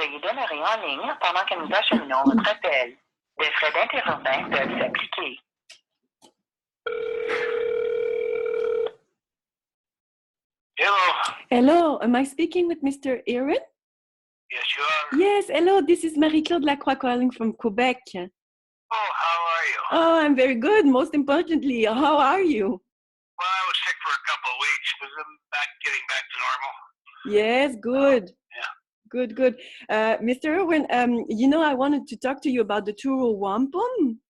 Veuillez demeurer en ligne pendant que nous acheminons votre appel. Des frais d'interurbain peuvent s'appliquer. Hello. Hello, am I speaking with Mr. Irwin? Yes, you are. Yes, hello, this is Marie-Claude calling from Quebec. Oh, how are you? Oh, I'm very good. Most importantly, how are you? Well, I was sick for a couple of weeks, but I'm getting back to normal. Yes, good. Yeah. Good, good. Mr. Irwin, I wanted to talk to you about the Truro Wampum.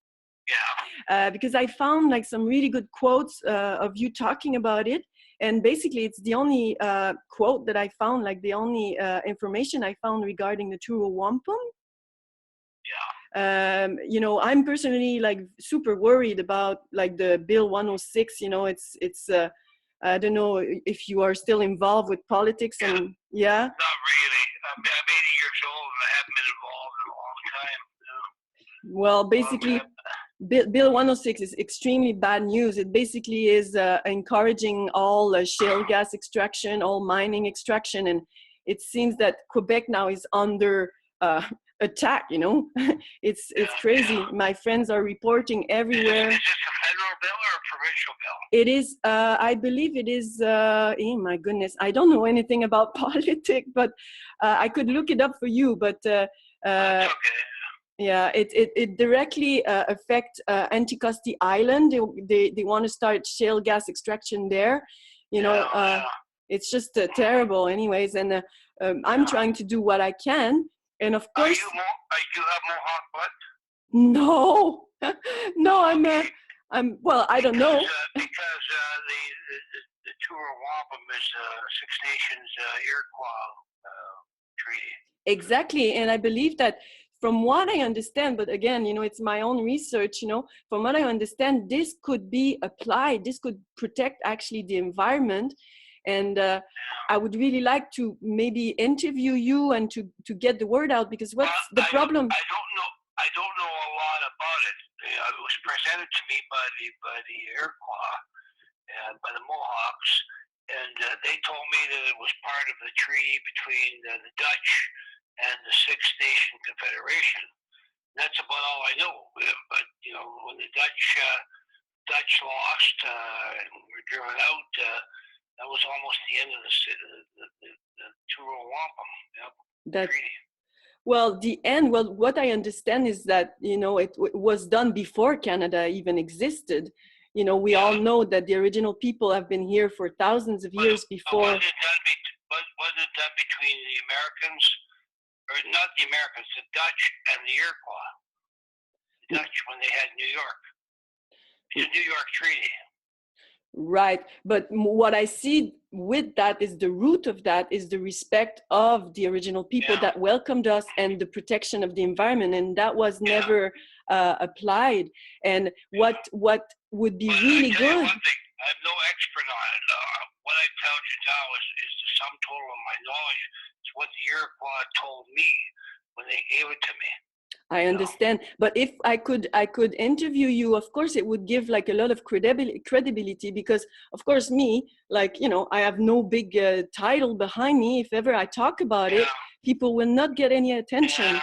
Yeah. Because I found like some really good quotes of you talking about it. And basically, it's the only quote that I found, like the only information I found regarding the Truro Wampum. Yeah. I'm personally like super worried about like the Bill 106. It's I don't know if you are still involved with politics and yeah. Not really. I'm 80 years old and I haven't been involved in a long time. No. Well, basically, Bill 106 is extremely bad news. It basically is encouraging all shale gas extraction, all mining extraction, and it seems that Quebec now is under attack. It's crazy. Yeah. My friends are reporting everywhere. Is this a federal bill or a provincial bill? It is. I believe it is. Oh my goodness, I don't know anything about politics, but I could look it up for you. But That's okay. yeah, it directly affects Anticosti Island. They want to start shale gas extraction there. It's just terrible, anyways. And I'm trying to do what I can. And of course, Do you have Mohawk blood? no, no, I'm. Well, I don't know. Because the Truro Wampum is Six Nations Iroquois treaty. Exactly, and I believe that. From what I understand, but again, it's my own research, from what I understand, this could be applied, this could protect actually the environment. And I would really like to maybe interview you and to get the word out, because what's the problem? I don't know a lot about it. It was presented to me by the Iroquois and by the Mohawks, and they told me that it was part of the treaty between the Dutch and the Six Nation Confederation. That's about all I know. But when the Dutch lost and were driven out, that was almost the end of the Truro Wampum treaty. Well, the end. Well, what I understand is that it was done before Canada even existed. We all know that the original people have been here for thousands of years before. Was it done between the Americans? Or not the Americans, the Dutch and the Iroquois. The Dutch when they had New York. It's a New York treaty. Right. But what I see with that is the root of that is the respect of the original people that welcomed us and the protection of the environment. And that was never applied. And what would be really good. One thing, I'm no expert on it. What I tell you now is the sum total of my knowledge. It's what the Iroquois told me when they gave it to me. I understand, but if I could interview you, of course, it would give like a lot of credibility because, of course, me, like, I have no big title behind me. If ever I talk about it, people will not get any attention. Yeah.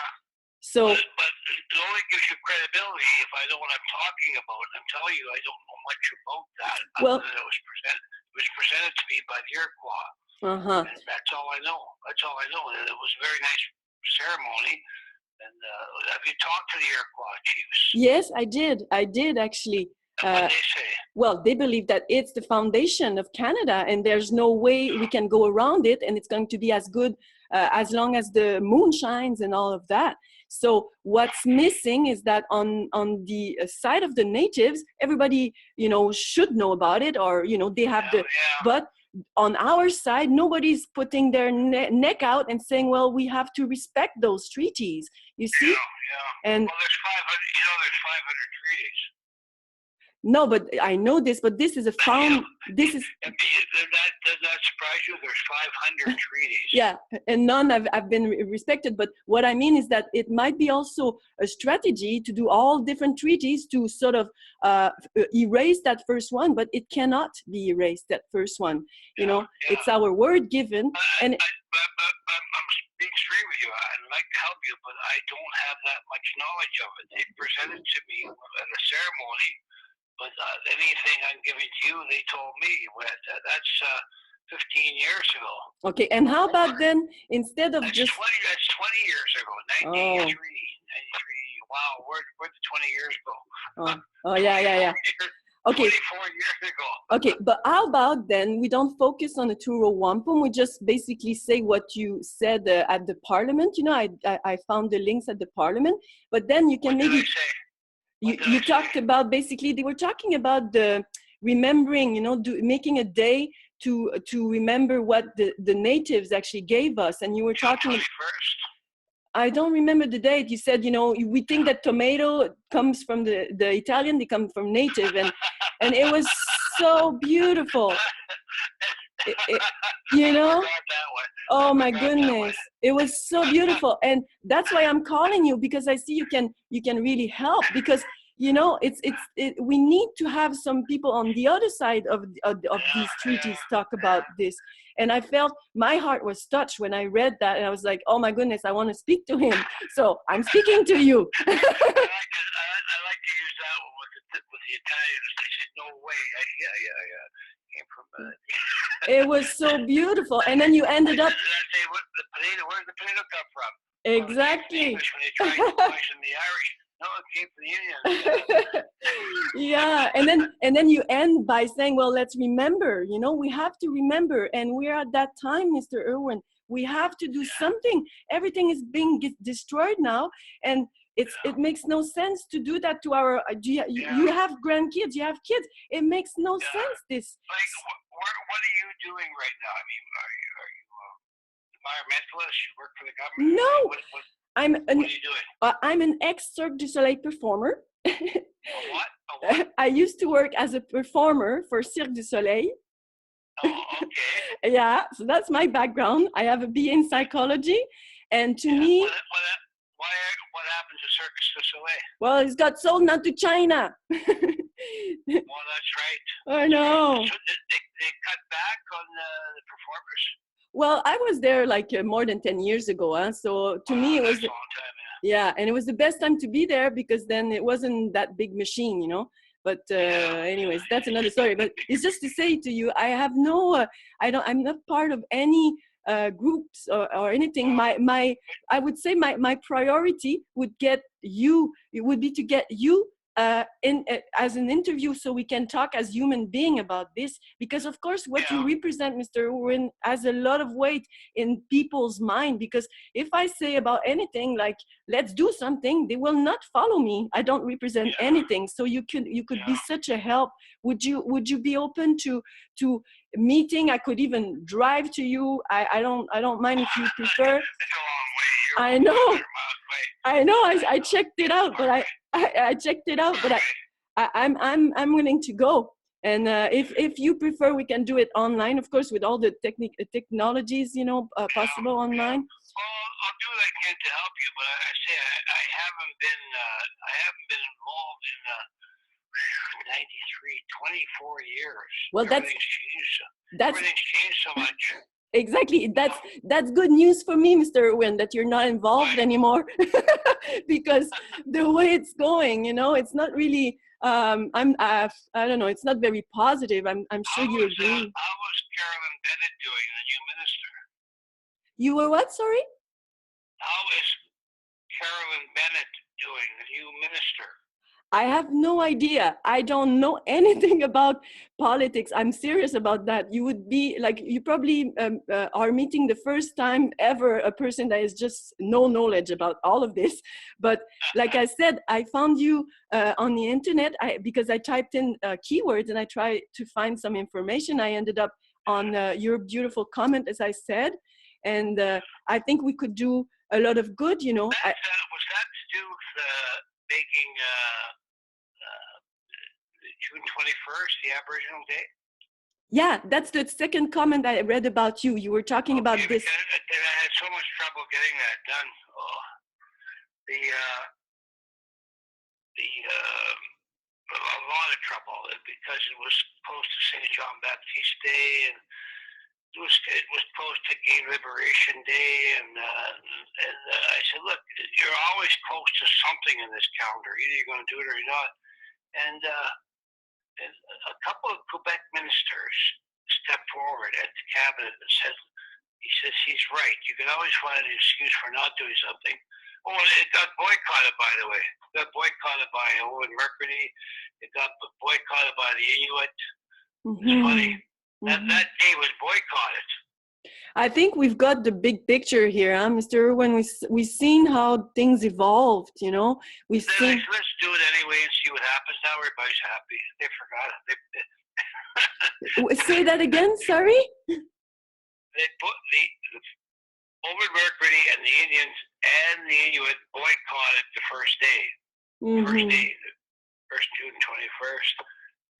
So. But it only gives you credibility if I know what I'm talking about. I'm telling you, I don't know much about that. Well, it was presented to me by the Iroquois. And that's all I know. That's all I know. And it was a very nice ceremony. And have you talked to the Iroquois chiefs? Yes, I did actually. And what they say? Well, they believe that it's the foundation of Canada and there's no way we can go around it, and it's going to be as good as long as the moon shines and all of that. So what's missing is that on the side of the natives, everybody, should know about it, or, they have but on our side, nobody's putting their neck out and saying, well, we have to respect those treaties, you see? Yeah. And well, there's 500 treaties. No, but I know this, but this is Does that surprise you? There's 500 treaties. Yeah, and none have been respected. But what I mean is that it might be also a strategy to do all different treaties to sort of erase that first one, but it cannot be erased, that first one. It's our word given. I'm being straight with you. you. I'd like to help you, but I don't have that much knowledge of it. They presented to me at a ceremony, but anything I'm giving to you, they told me. That's 15 years ago. Okay, and how about then, instead of That's just... 20 years ago, 93. Wow, where'd the 20 years go? Yeah. Okay. 24 years ago. Okay, but how about then we don't focus on the Turo Wampum, we just basically say what you said at the parliament. You know, I found the links at the parliament, but then you can What maybe... did I say? You talked about, basically, they were talking about the remembering, you know, making a day to remember what the natives actually gave us. And you were talking... 21st? I don't remember the date. You said, you know, we think that tomato comes from the Italian, they come from native. And it was so beautiful. You know? Oh my goodness. It was so beautiful. And that's why I'm calling you, because I see you can really help, because you know, we need to have some people on the other side of these treaties talk about this. And I felt my heart was touched when I read that, and I was like, oh my goodness, I want to speak to him. So I'm speaking to you. I like to use that one with the Italians. They said, no way. Yeah. Came from It was so beautiful. And then you ended up... Where's the potato come from? Exactly. When they tried to poison the Irish. No, it came from the Indians. Yeah, and then you end by saying, well, let's remember, you know, we have to remember, and we're at that time, Mr. Irwin, we have to do something. Everything is being destroyed now, and it makes no sense to do that to our, you have grandkids, you have kids, it makes no sense, this. Like, what are you doing right now? I mean, are you environmentalist? You work for the government? No. What are you doing? I'm an ex-Cirque du Soleil performer. A what? I used to work as a performer for Cirque du Soleil. Oh, okay. Yeah, so that's my background. I have a BA in psychology, and to me... What happened to Cirque du Soleil? Well, it's got sold now to China. Well, that's right. I know. So they cut back on the performers? Well, I was there like more than 10 years ago. So to me, it was... That's a long time, yeah, and it was the best time to be there, because then it wasn't that big machine, you know. But anyways, that's another story. But it's just to say to you, I have no, I'm not part of any groups or anything. I would say my priority would be to get you as an interview, so we can talk as human being about this, because of course what you represent, Mr. Irwin, has a lot of weight in people's mind, because if I say about anything like let's do something, they will not follow me. I don't represent anything. So you could be such a help. Would you be open to meeting? I could even drive to you. I don't mind if you prefer. I know. I checked it out, but I checked it out, but I'm willing to go. And if you prefer, we can do it online, of course, with all the technologies, you know, possible online. Well, I'll do what I can to help you, but I say I haven't been involved in 24 years. Well, everything's changed so much. Exactly. That's good news for me, Mr. Irwin, that you're not involved anymore, because the way it's going, you know, it's not really. I don't know. It's not very positive. I'm sure you agree. How was Carolyn Bennett doing, the new minister? You were what? Sorry. How is Carolyn Bennett doing, the new minister? I have no idea. I don't know anything about politics. I'm serious about that. You would be like, you probably are meeting the first time ever a person that is just no knowledge about all of this. But like I said, I found you on the internet because I typed in keywords and I tried to find some information. I ended up on your beautiful comment, as I said. And I think we could do a lot of good, you know. Was that to do with making June 21st, the Aboriginal Day? Yeah, that's the second comment I read about you. You were talking about this. I had so much trouble getting that done. A lot of trouble, because it was close to St. John Baptiste Day, and it was close to Gay Liberation Day, and you're always close to something in this calendar. Either you're going to do it or you're not. And a couple of Quebec ministers stepped forward at the cabinet and said, he says he's right. You can always find an excuse for not doing something. Oh, it got boycotted, by the way. It got boycotted by Irwin Mercury. It got boycotted by the Inuit. It's funny. That day was boycotted. I think we've got the big picture here, huh, Mr. Irwin? We've seen how things evolved, you know. We've seen. Let's do it anyway and see what happens. Now everybody's happy. They forgot it. Say that again, sorry? They put the Irwin Mercury and the Indians and the Inuit boycotted the first day. First June 21st.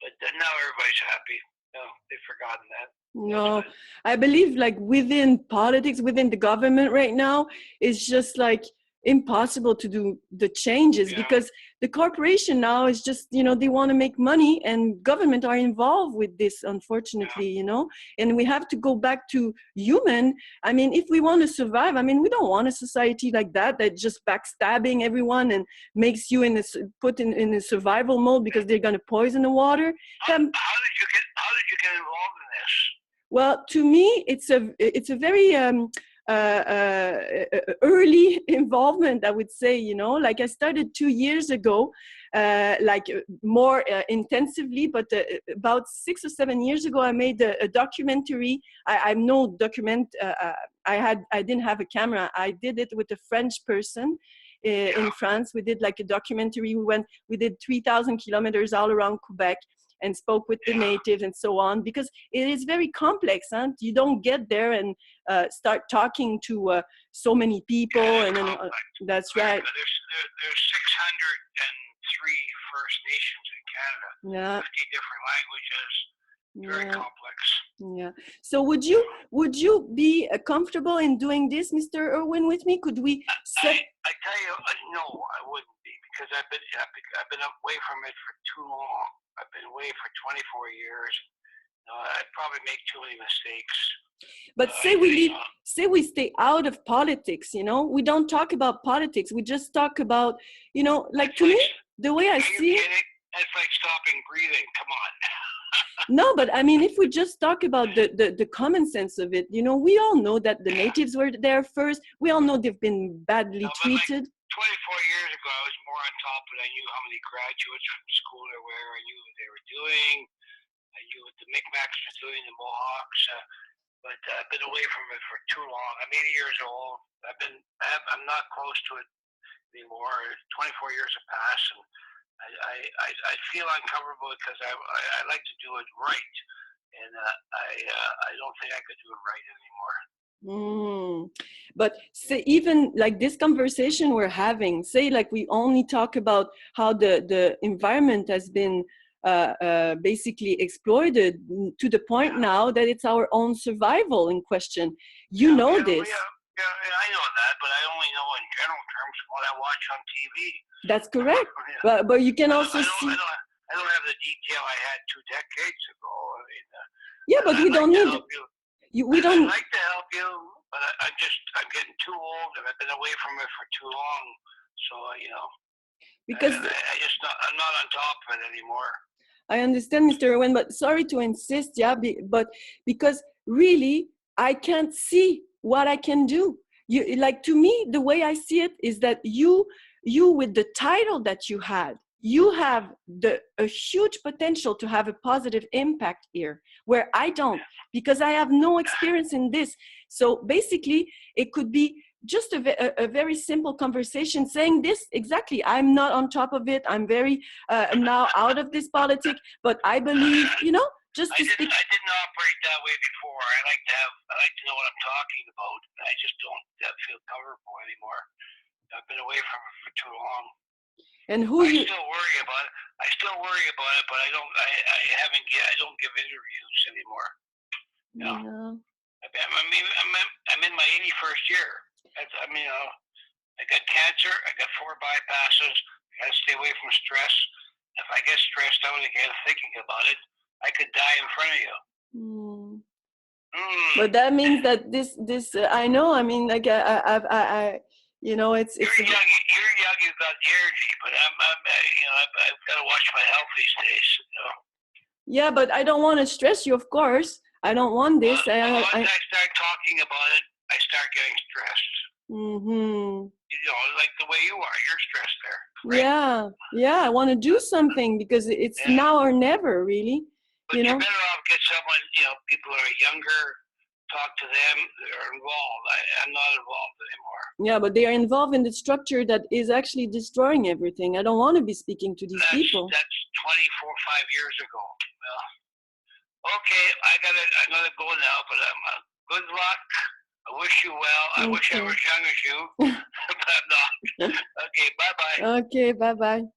But now everybody's happy. No, they've forgotten that. No, I believe like within politics, within the government right now, it's just like impossible to do the changes because the corporation now is just, you know, they want to make money and government are involved with this, unfortunately, you know, and we have to go back to human. I mean, if we want to survive, I mean, we don't want a society like that just backstabbing everyone and makes you put in a survival mode because they're going to poison the water. How did you get involved in this? Well, to me, it's a very early involvement, I would say, you know, like I started 2 years ago, like more intensively, but about 6 or 7 years ago, I made a documentary. I'm no document, I didn't have a camera. I did it with a French person in France. We did like a documentary. We did 3,000 kilometers all around Quebec and spoke with the natives and so on, because it is very complex. Huh? You don't get there and start talking to so many people. That's right. There's 603 First Nations in Canada. 50 different languages. Very complex. Yeah. So would you be comfortable in doing this, Mr. Irwin, with me? Could we? I tell you, no, I wouldn't be, because I've been away from it for too long. I've been away for 24 years. I'd probably make too many mistakes. But say we stay out of politics, you know, we don't talk about politics. We just talk about, you know, like to me, the way I see it. It's like stopping breathing. Come on. No, but I mean, if we just talk about the common sense of it, you know, we all know that the natives were there first. We all know they've been badly treated. 24 years ago, I was more on top of it. I knew how many graduates from school there were. I knew what they were doing. I knew what the Micmacs were doing, the Mohawks. But I've been away from it for too long. I'm 80 years old. I'm not close to it anymore. 24 years have passed, and I feel uncomfortable because I like to do it right, and I don't think I could do it right anymore. But say, even like this conversation we're having, say like we only talk about how the environment has been basically exploited to the point now that it's our own survival in question. You know this. Yeah, I know that, but I only know in general terms what I watch on TV. That's correct. But you can also see. I don't have the detail I had 2 decades ago. I mean, but we don't need. We don't. I'd like to help you, but I'm getting too old, and I've been away from it for too long. So you know, because I'm not on top of it anymore. I understand, Mr. Irwin, but sorry to insist, but because really I can't see what I can do. You, like, to me, the way I see it is that you with the title that you had, you have a huge potential to have a positive impact here, where I don't, because I have no experience in this. So basically, it could be just a very simple conversation saying this exactly. I'm not on top of it. I'm very now out of this politics, but I believe, you know, just to speak. I didn't operate that way before. I like to know what I'm talking about. I just don't feel comfortable anymore. I've been away from it for too long. And still worry about it. I still worry about it, but I don't give interviews anymore. No. I'm in my 81st year. I got cancer. I got 4 bypasses. I got to stay away from stress. If I get stressed out again thinking about it, I could die in front of you. But that means that this I know. I mean, like I You know, it's You're young. You're young. You've got the energy, but I've got to watch my health these days. Yeah, but I don't want to stress you, of course. I don't want this. Once I start talking about it, I start getting stressed. Mm-hmm. Like the way you are, you're stressed there. Right? Yeah. I want to do something because it's now or never, really. But you're better off get someone. People who are younger. Talk to them. They're involved. I'm not involved anymore. Yeah, but they are involved in the structure that is actually destroying everything. I don't want to be speaking to these people. That's 5 years ago. Well, okay, I'm gonna go now. But good luck. I wish you well. I wish I was as young as you, but I'm not. Okay, bye bye. Okay, bye bye.